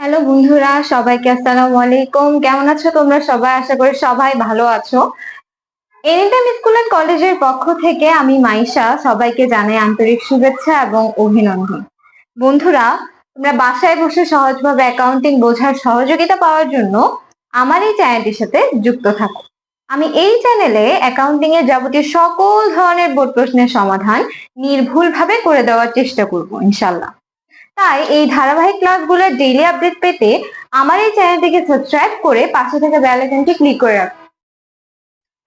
Hello বন্ধুরা, সবাইকে আসসালামু আলাইকুম। কেমন আছো তোমরা সবাই? আশা করি সবাই ভালো আছো। এনিটাইম স্কুল এন্ড কলেজের পক্ষ থেকে আমি মাইশা সবাইকে জানাই আন্তরিক শুভেচ্ছা এবং অভিনন্দন। বন্ধুরা, তোমরা বাসায় বসে সহজভাবে অ্যাকাউন্টিং বোঝার সহযোগিতা পাওয়ার জন্য আমার এই চ্যানেলটির সাথে যুক্ত থাকো। আমি এই চ্যানেলে অ্যাকাউন্টিং এর যাবতীয় সকল ধরনের বোর্ড প্রশ্নের সমাধান নির্ভুলভাবে করে দেওয়ার চেষ্টা করব ইনশাল্লাহ। তাই এই ধারাবাহিক ক্লাসগুলোর ডেইলি আপডেট পেতে আমার এই চ্যানেলটিকে সাবস্ক্রাইব করে পাশে থাকা বেল আইকনটি ক্লিক করে রাখুন।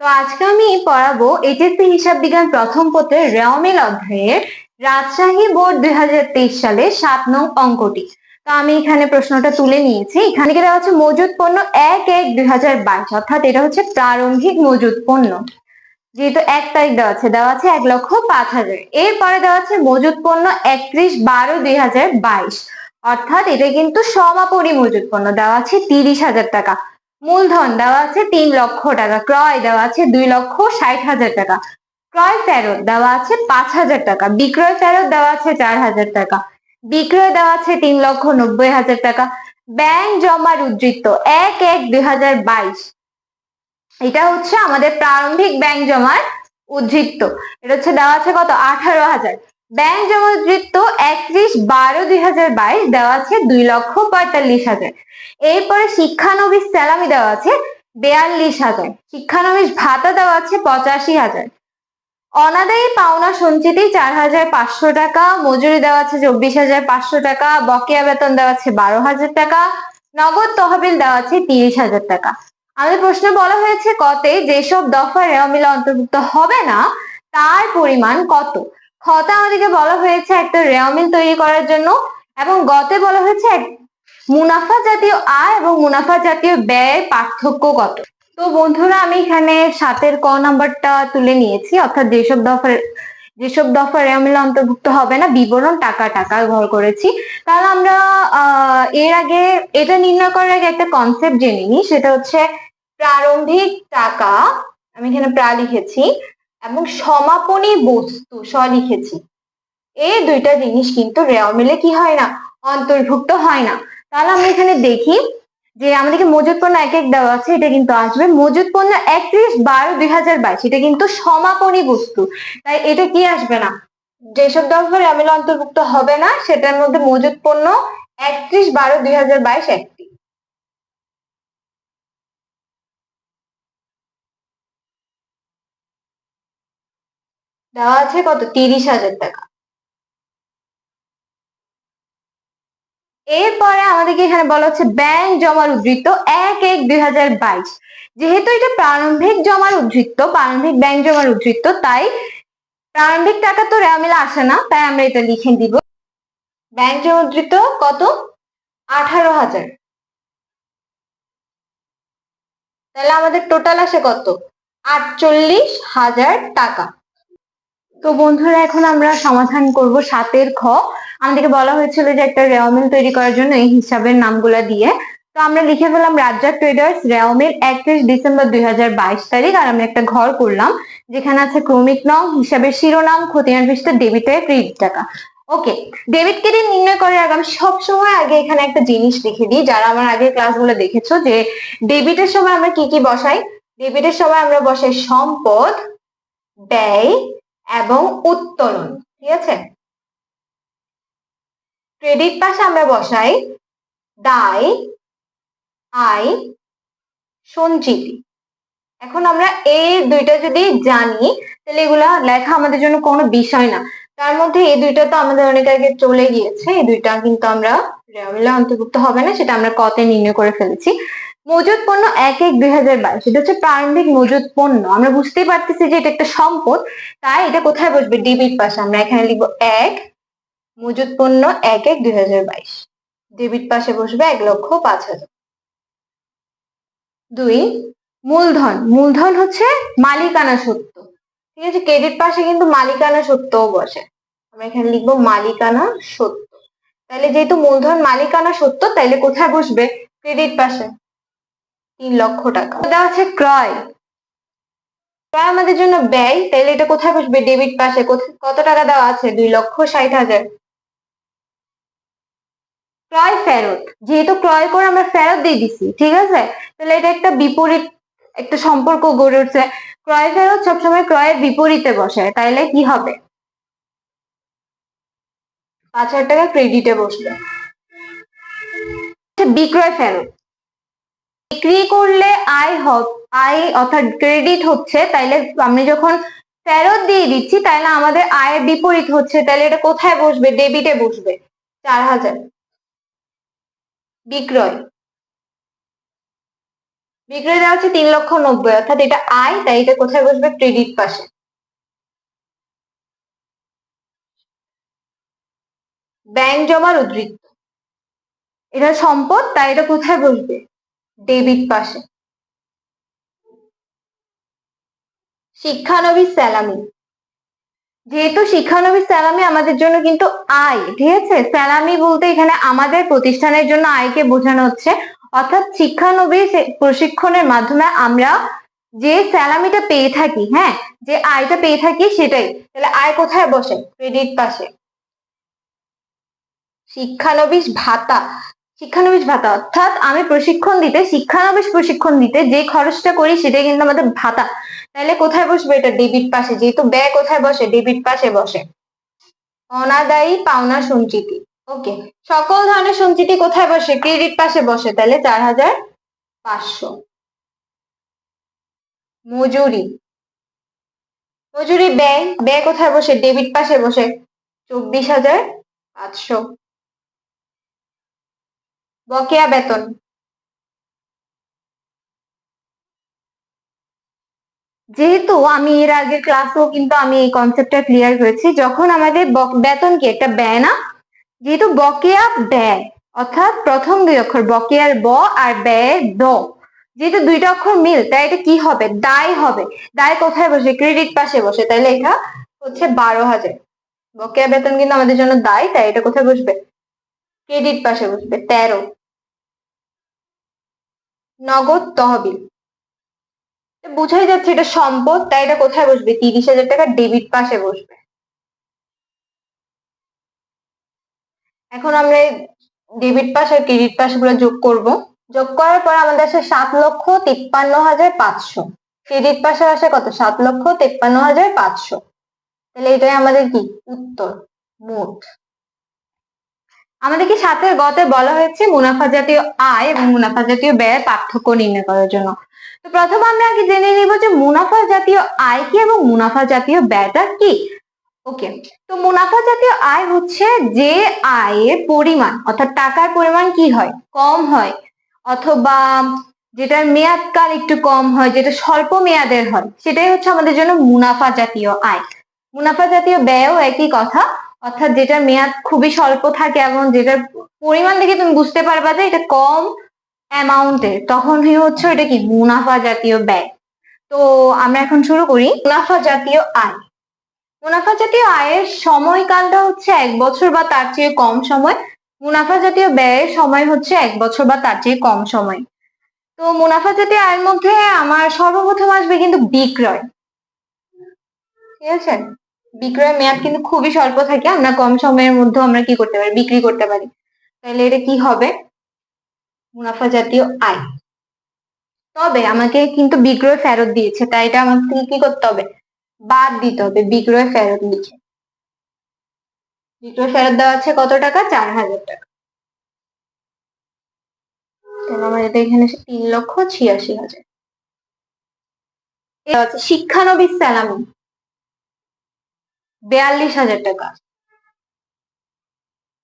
তো আজকে আমি পড়াবো এইচএসসি হিসাব বিজ্ঞান প্রথম পত্রের রেওয়ামিল অধ্যায়ের রাজশাহী বোর্ড 2023 সালে 7 নং অঙ্কটি। তো আমি এখানে প্রশ্নটা তুলে নিয়েছি। এখানে দেওয়া আছে মজুদ পণ্য 1/1/2022, অর্থাৎ এটা হচ্ছে প্রারম্ভিক মজুদ পণ্য। যেহেতু 1 তারিখ দেওয়া আছে 1,05,000। এরপরে দেওয়া আছে মজুদ পণ্য 31/12/2022, অর্থাৎ এটা কিন্তু সমাপনী মজুদ পণ্য, দেওয়া আছে 30,000 টাকা। মূলধন দেওয়া আছে 3 লক্ষ টাকা। ক্রয় দেওয়া আছে 2,60,000 টাকা। ক্রয় ফেরত দেওয়া আছে 5,000 টাকা। বিক্রয় ফেরত দেওয়া আছে 4,000 টাকা। বিক্রয় দেওয়া আছে 3,90,000 টাকা। ব্যাংক জমার উদ্ধৃত্ত 1/1/2022, এটা হচ্ছে আমাদের প্রারম্ভিক ব্যাংক জমার উদ্ধৃত্ত। এটা হচ্ছে দেওয়া আছে কত? 18,000। ব্যাংক জমা উদ্ধৃত্ত 31/12/2022 দেওয়া আছে 2,45,000। এরপরে শিক্ষানবিশ স্যালামি দেওয়া আছে 42,000। শিক্ষানবিশ ভাতা দেওয়া আছে 85,000। অনাদায়ী পাওনা সঞ্চিতি 4,500 টাকা। মজুরি দেওয়া আছে 24,500 টাকা। বকেয়া বেতন দেওয়া আছে 12,000 টাকা। নগদ তহবিল দেওয়া আছে 30,000 টাকা। আমাদের প্রশ্নে বলা হয়েছে কতে যেসব দফা রেওয়ামিলে অন্তর্ভুক্ত হবে না তার পরিমাণ কত। খতে আমাদেরকে বলা হয়েছে একটা রেওয়ামিল তৈরি করার জন্য, এবং গতে বলা হয়েছে মুনাফা জাতীয় আয় এবং মুনাফা জাতীয় ব্যয়ের পার্থক্য কত। তো বন্ধুরা, আমি এখানে 7-এর ক নাম্বারটা তুলে নিয়েছি, অর্থাৎ যেসব দফা রেওয়ামিলে অন্তর্ভুক্ত হবে না বিবরণ টাকা ব্যবহার করেছি। তাহলে আমরা এর আগে এটা নির্ণয় করার আগে একটা কনসেপ্ট জেনে নিই, সেটা হচ্ছে প্রারম্ভিক টাকা, আমি এখানে প্রা লিখেছি, এবং সমাপনী বস্তু স লিখেছি। এই দুইটা জিনিস কিন্তু রেওয়ামিলে কি হয় না? অন্তর্ভুক্ত হয় না। তাহলে আমরা এখানে দেখি যে আমাদেরকে মজুদ পণ্য 1/1 দেওয়া আছে, এটা কিন্তু আসবে মজুদ পণ্য 31/12/2022, এটা কিন্তু সমাপনী বস্তু, তাই এটা কি আসবে না? যেসব দফা রেওয়ামিলে অন্তর্ভুক্ত হবে না সেটার মধ্যে মজুদ পণ্য 31/12/2022 একটি। দেওয়া আছে কত? 30,000 টাকা। এরপরে আমাদেরকে এখানে বলা হচ্ছে ব্যাংক জমার উদ্ধৃত্ত 1/1/2022। যেহেতু এটা প্রারম্ভিক জমার উদ্ধৃত্ত, প্রারম্ভিক ব্যাংক জমার উদ্ধৃত্ত, তাই প্রারম্ভিক টাকা তো রেওয়ামিলে আসে না, তাই আমরা এটা লিখে দিব। ব্যাংক জমা উদ্ধৃত্ত কত? 18,000। তাহলে আমাদের টোটাল আসে কত? 48,000 টাকা। তো বন্ধুরা, এখন আমরা সমাধান করব 7-এর খ। আমাদেরকে বলা হয়েছিল যে একটা রেওয়ামিল তৈরি করার জন্য এই হিসাবের নামগুলা দিয়ে। তো আমরা লিখে ফেললাম রাজ্জাক ট্রেডার্স রেওয়ামিল 31 ডিসেম্বর 2022 তারিখ, আর আমি একটা ঘর করলাম যেখানে আছে ক্রমিক নং, হিসাবের শিরোনাম, খতিয়ান পৃষ্ঠা, ডেবিটের ক্রেডিট টাকা। ওকে, ডেবিট ক্রেডিট নির্ণয় করার আগে আমি সবসময় আগে এখানে একটা জিনিস লিখে দিই। যারা আমার আগের ক্লাসগুলো দেখেছো যে ডেবিটের সময় আমরা কি কি বসাই? ডেবিটের সময় আমরা বসাই সম্পদ, ব্যয় এবং উত্তোলন, ঠিক আছে। ক্রেডিট পাশে আমরা বসাই দায়, আয়, সঞ্চিতি। এখন আমরা এই দুইটা যদি জানি তাহলে এগুলা লেখা আমাদের জন্য কোনো বিষয় না। তার মধ্যে এই দুইটা তো আমাদের অনেক আগে চলে গিয়েছে, এই দুইটা কিন্তু আমরা রেওয়ামিলে অন্তর্ভুক্ত হবে না, সেটা আমরা কতে নির্ণয় করে ফেলেছি। মজুদ পণ্য 1/1/2022, এটা হচ্ছে প্রারম্ভিক মজুদ পণ্য। আমরা বুঝতেই পারতেছি যে এটা একটা সম্পদ, তাই এটা কোথায় বসবে? ডেবিট পাশে। আমরা এখানে লিখবো 1 মজুদ পণ্য 1/1/2022, ডেবিট পাশে বসবে 1,05,000। 2 মূলধন, মূলধন হচ্ছে মালিকানা সত্ত্ব, ঠিক আছে। ক্রেডিট পাশে কিন্তু মালিকানা সত্ত্বও বসে, আমরা এখানে লিখবো মালিকানা সত্ত্ব। তাহলে যেহেতু মূলধন মালিকানা সত্ত্ব, তাইলে কোথায় বসবে? ক্রেডিট পাশে, 3 লক্ষ টাকা। দেওয়া আছে ক্রয়, ক্রয় আমাদের জন্য ব্যয়, তাইলে এটা কোথায় বসবে? ডেবিট পাশে। কত টাকা দেওয়া আছে? 2,60,000। ক্রয় ফেরত, যেহেতু ক্রয় করে আমরা ফেরত দিয়ে দিচ্ছি, ঠিক আছে, তাহলে এটা একটা বিপরীত একটা সম্পর্ক গড়ে উঠছে। ক্রয় ফেরত সবসময় ক্রয়ের বিপরীতে বসে, তাইলে কি হবে? 5,000 টাকা ক্রেডিটে বসবে। বিক্রয় ফেরত, বিক্রি করলে আয় অর্থাৎ ক্রেডিট হচ্ছে, তাইলে আমি যখন ফেরত দিয়ে দিচ্ছি তাহলে আমাদের আয়ের বিপরীত হচ্ছে, তাহলে এটা কোথায় বসবে? ডেবিটে বসবে। 4,000। বিক্রয় বিক্রয় দেওয়া হচ্ছে 3,90,000, অর্থাৎ এটা আয়, তাই এটা কোথায় বসবে? ক্রেডিট পাশে। ব্যাংক জমার উদ্ধৃত্ত, এটা সম্পদ, তাই এটা কোথায় বসবে? ডেবিট পাশে। শিক্ষানবিশ স্যালামি, যেহেতু শিক্ষানবিশ স্যালামি আমাদের জন্য কিন্তু আয়, ঠিক আছে, স্যালামি বলতে এখানে আমাদের প্রতিষ্ঠানের জন্য আয়কে বোঝানো হচ্ছে, অর্থাৎ শিক্ষানবিশ প্রশিক্ষণের মাধ্যমে আমরা যে স্যালামিটা পেয়ে থাকি, হ্যাঁ, যে আয়টা পেয়ে থাকি সেটাই, তাহলে আয় কোথায় বসে? ক্রেডিট পাশে। শিক্ষানবিশ ভাতা, শিক্ষানবিশ ভাতা অর্থাৎ আমি শিক্ষানবিশ প্রশিক্ষণ দিতে যে খরচটা করি সেটাই কিন্তু আমাদের ভাতা, তাহলে কোথায় বসবে? এটা ডেবিট পাশে, যেহেতু ব্যয় কোথায় বসে? ডেবিট পাশে বসে। অনাদায়ী পাওনা সঞ্চিতি, ওকে, সকল ধরনের সঞ্চিতি কোথায় বসে? ক্রেডিট পাশে বসে, তাহলে 4,500। মজুরি, মজুরি ব্যয়, ব্যয় কোথায় বসে? ডেবিট পাশে বসে, 24,500। বকেয়া বেতন, যেহেতু আমি এর আগের ক্লাসেও কিন্তু আমি এই কনসেপ্টটা ক্লিয়ার করেছি, যখন আমাদের বেতন কি একটা ব্যয় না, যেহেতু বকেয়া ব্যয় অর্থাৎ প্রথম দুই অক্ষর বকেয়ার ব আর ব্যয়ের দ, যেহেতু দুইটা অক্ষর মিল, তাই এটা কি হবে? দায় হবে। দায় কোথায় বসে? ক্রেডিট পাশে বসে, তাহলে এটা হচ্ছে 12,000। বকেয়া বেতন কিন্তু আমাদের জন্য দায়, তাই এটা কোথায় বসবে? ক্রেডিট পাশে বসবে। 13, নগদ তহবিল, বুঝাই যাচ্ছে এটা সম্পদ, তাই এটা কোথায় বসবে? 30,000 টাকা ডেবিট পাশে বসবে। এখন আমরা ডেবিট পাশ আর ক্রেডিট পাশ গুলো যোগ করব। যোগ করার পর আমাদের আসে 7,53,500। ক্রেডিট পাশে আসে কত? 7,53,500। তাহলে এটাই আমাদের কি উত্তর মোট। আমাদেরকে সাতের গতে বলা হয়েছে মুনাফা জাতীয় আয় এবং মুনাফা জাতীয় ব্যয়ের পার্থক্য নির্ণয় করার জন্য। তো প্রথমে আমরা আগে জেনে নিব যে মুনাফা জাতীয় আয় কি এবং মুনাফা জাতীয় ব্যয়টা কি। ওকে, তো মুনাফা জাতীয় আয় হচ্ছে যে আয়ের পরিমাণ অর্থাৎ টাকার পরিমাণ কি হয়? কম হয়, অথবা যেটার মেয়াদকাল একটু কম হয়, যেটা স্বল্প মেয়াদের হয়, সেটাই হচ্ছে আমাদের জন্য মুনাফা জাতীয় আয়। মুনাফা জাতীয় ব্যয়ও একই কথা, অর্থাৎ যেটার মেয়াদ খুবই স্বল্প থাকে এবং যেটার পরিমাণ দেখে তুমি বুঝতে পারবা যে এটা কম অ্যামাউন্টের, তখনই হচ্ছে এটা কি মুনাফা জাতীয় ব্যয়। তো আমরা এখন শুরু করি মুনাফা জাতীয় আয়। মুনাফা জাতীয় আয়ের সময়কালটা হচ্ছে 1 বছর বা তার চেয়ে কম সময়। মুনাফা জাতীয় ব্যয়ের সময় হচ্ছে 1 বছর বা তার চেয়ে কম সময়। তো মুনাফা জাতীয় আয়ের মধ্যে আমার সর্বপ্রথম আসবে কিন্তু বিক্রয়, ঠিক আছে, বিক্রয় মেয়াদ কিন্তু খুবই স্বল্প থাকে, আমরা কম সময়ের মধ্যে আমরা কি করতে পারি? বিক্রি করতে পারি, তাহলে এটা কি হবে? মুনাফা জাতীয় আয়। তবে আমাকে কিন্তু বিক্রয় ফেরত দিয়েছে, তাই এটা আমাকে কি করতে হবে? বাদ দিতে হবে বিক্রয় ফেরত লিখে। বিক্রয় ফেরত দেওয়া আছে কত টাকা? 4,000 টাকা। তাহলে আমাদের এখানে 3,86,000। এটা হচ্ছে শিক্ষানবিশ স্যালামি 42,000 টাকা।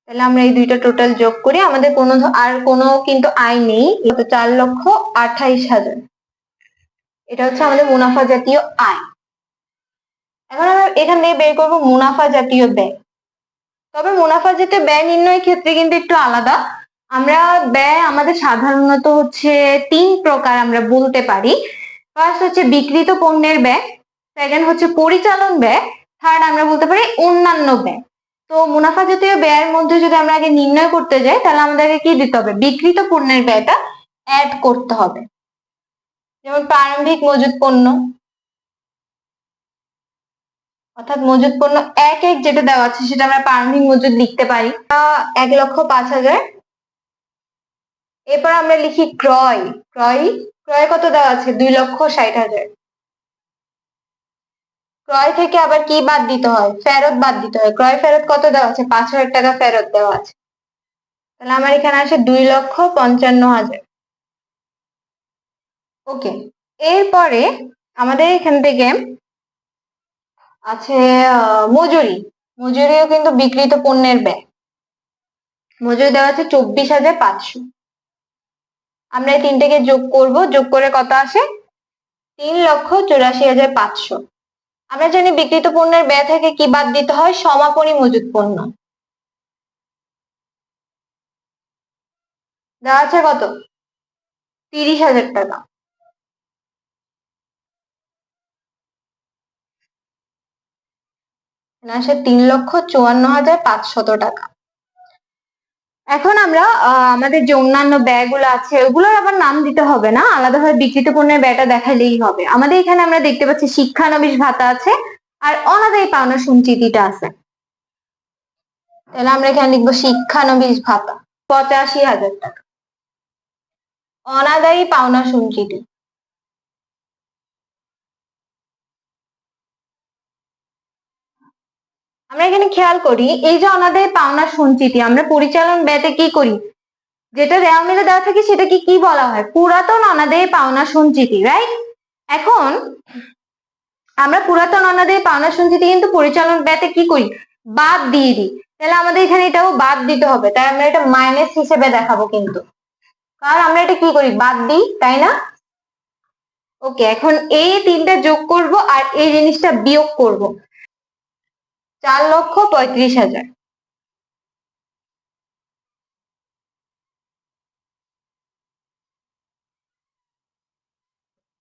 তাহলে আমরা এই দুইটা টোটাল যোগ করি, আমাদের আর কোনো কিন্তু আয় নেই, 4,28,000। এটা হচ্ছে আমাদের মুনাফা জাতীয় আয়। এখন আমরা এখান থেকে বের করবো মুনাফা জাতীয় ব্যয়। তবে মুনাফা জাতীয় ব্যয় নির্ণয়ের ক্ষেত্রে কিন্তু একটু আলাদা। আমরা ব্যয় আমাদের সাধারণত হচ্ছে 3 প্রকার আমরা বলতে পারি। ফার্স্ট হচ্ছে বিক্রিত পণ্যের ব্যয়, সেকেন্ড হচ্ছে পরিচালন ব্যয়, থার্ড আমরা বলতে পারি অন্যান্য ব্যয়। তো মুনাফা জাতীয় ব্যয়ের মধ্যে যদি আমরা আগে নির্ণয় করতে যাই, তাহলে আমাদেরকে কি দিতে হবে? বিক্রিত পণ্যের ব্যয়টা অ্যাড করতে হবে। যেমন প্রারম্ভিক মজুত পণ্য, অর্থাৎ মজুত পণ্য 1 যেটা দেওয়া আছে সেটা আমরা প্রারম্ভিক মজুত লিখতে পারি 1,05,000। এরপর আমরা লিখি ক্রয়। ক্রয় ক্রয় কত দেওয়া আছে? 2,60,000। ক্রয় থেকে আবার কি বাদ দিতে হয়? ফেরত বাদ দিতে হয়। ক্রয় ফেরত কত দেওয়া আছে? 5,000 টাকা ফেরত দেওয়া আছে। তাহলে আমার এখানে আসে 2,55,000। ওকে, এরপরে আমাদের এখান থেকে আছে মজুরি। মজুরিও কিন্তু বিক্রিত পণ্যের ব্যয়। মজুরি দেওয়া আছে 24,500। আমরা এই তিনটেকে যোগ করব, যোগ করে কত আসে? 3,84,500। আমরা জানি বিক্রিত পণ্যের ব্যয় থেকে কি বাদ দিতে হয়? সমাপনী মজুত পণ্য। দেওয়া আছে কত? 30,000 টাকা। আসে 3,54,500 টাকা। এখন আমরা আমাদের যে অন্যান্য ব্যয়গুলো আছে ওগুলোর আবার নাম দিতে হবে না, আলাদাভাবে বিক্রিত পণ্যের ব্যয়টা দেখালেই হবে। আমাদের এখানে আমরা দেখতে পাচ্ছি শিক্ষানবিশ ভাতা আছে আর অনাদায়ী পাওনা সঞ্চিতিটা আছে। তাহলে আমরা এখানে লিখবো শিক্ষানবিশ ভাতা 85,000 টাকা। অনাদায়ী পাওনা সঞ্চিতি আমরা এখানে খেয়াল করি, এই যে অনাদায়ী পাওনা সঞ্চিতি আমরা পরিচালন ব্যয়তে কি করি? যেটা দেওয়া মিলে দেওয়া থাকে সেটাকে কি বলা হয়? পুরাতন অনাদায়ী পাওনা সঞ্চিতি, রাইট? এখন আমরা পুরাতন অনাদায়ী পাওনা সঞ্চিতি কিন্তু পরিচালন ব্যয়তে কি করি? বাদ দিয়ে দিই। তাহলে আমাদের এখানে এটাও বাদ দিতে হবে, তাই আমরা এটা মাইনাস হিসেবে দেখাবো কিন্তু, কারণ আমরা এটা কি করি? বাদ দিই, তাই না? ওকে, এখন এই তিনটা যোগ করব আর এই জিনিসটা বিয়োগ করব। 4,35,000।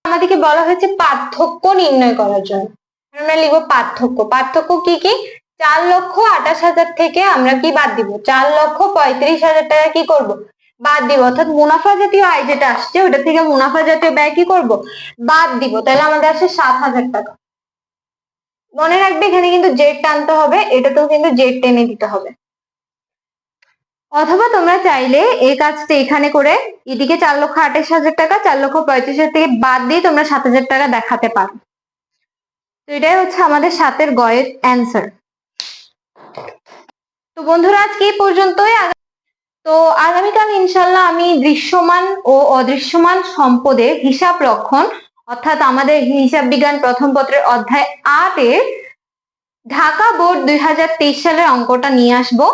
আমাদেরকে বলা হয়েছে পার্থক্য নির্ণয় করার জন্য। আমরা লিখবো পার্থক্য। পার্থক্য কি কি? 4,28,000 থেকে আমরা কি বাদ দিব? 4,35,000 টাকা কি করব? বাদ দিব। অর্থাৎ মুনাফা জাতীয় আয় যেটা আসছে ওটা থেকে মুনাফা জাতীয় ব্যয় কি করব? বাদ দিব। তাহলে আমাদের আসে 7,000 টাকা। মনে রাখবে এখানে কিন্তু জেড টানতে হবে, এটাতেও কিন্তু জেড টেনে দিতে হবে। অথবা তোমরা চাইলে এই কাজটা এখানে করে এদিকে 4,28,000 টাকা 4,35,000 থেকে বাদ দিয়ে তোমরা 7,000 টাকা দেখাতে পারো। তো এটাই হচ্ছে আমাদের 7-এর গয়ের অ্যান্সার। তো বন্ধুরা আজকে এই পর্যন্তই। তো আগামীকাল ইনশাল্লাহ আমি দৃশ্যমান ও অদৃশ্যমান সম্পদের হিসাব রক্ষণ অর্থাৎ আমাদের হিসাব বিজ্ঞান প্রথম পত্রের অধ্যায় 8-এর ঢাকা বোর্ড 2023 সালের অঙ্কটা নিয়ে আসবো।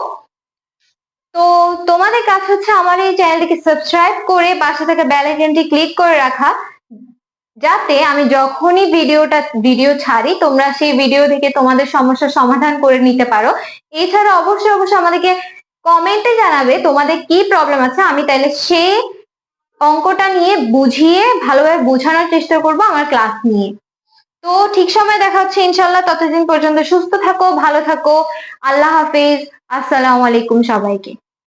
তো তোমাদের কাজ হচ্ছে আমার এই চ্যানেলটিকে সাবস্ক্রাইব করে পাশে থাকা বেল আইকনটি ক্লিক করে রাখা, যাতে আমি যখনই ভিডিও ছাড়ি তোমরা সেই ভিডিও থেকে তোমাদের সমস্যার সমাধান করে নিতে পারো। এছাড়া অবশ্যই আমাদেরকে কমেন্টে জানাবে তোমাদের কি প্রবলেম আছে, আমি তাইলে সেই অঙ্কটা নিয়ে বুঝিয়ে ভালোভাবে বোঝানোর চেষ্টা করব আমার ক্লাস নিয়ে। তো ঠিক সময় দেখা হচ্ছে ইনশাল্লাহ। ততদিন পর্যন্ত সুস্থ থাকো, ভালো থাকো। আল্লাহ হাফেজ। আসসালামু আলাইকুম সবাইকে।